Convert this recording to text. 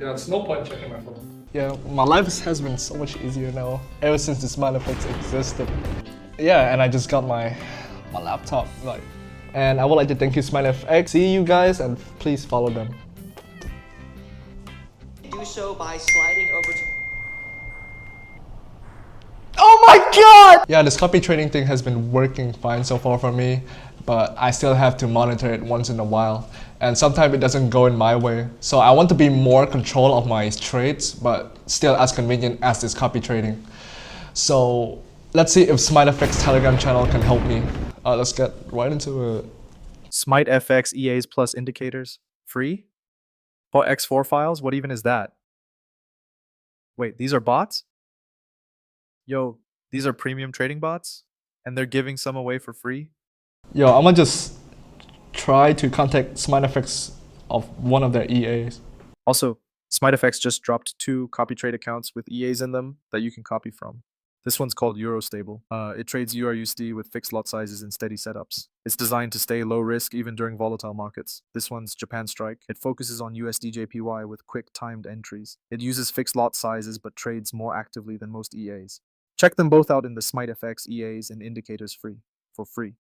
Yeah, it's no point checking my phone. Yeah, my life has been so much easier now ever since the SmiteFX existed. Yeah, and I just got my laptop, and I would like to thank you, SmiteFX. See you guys, and please follow them. Do so by sliding over to... Oh my god! Yeah, this copy trading thing has been working fine so far for me, but I still have to monitor it once in a while. And sometimes it doesn't go in my way. So I want to be more control of my trades, but still as convenient as this copy trading. So let's see if SmiteFX Telegram channel can help me. Let's get right into it. SmiteFX EAs plus indicators? Free? For X4 files? What even is that? Wait, these are bots? Yo, these are premium trading bots? And they're giving some away for free? Yo, I'm gonna just try to contact SmiteFX of one of their EAs. Also, SmiteFX just dropped 2 copy trade accounts with EAs in them that you can copy from. This one's called EuroStable. It trades EURUSD with fixed lot sizes and steady setups. It's designed to stay low risk even during volatile markets. This one's JapanStrike. It focuses on USDJPY with quick timed entries. It uses fixed lot sizes but trades more actively than most EAs. Check them both out in the SmiteFX EAs and Indicators for free.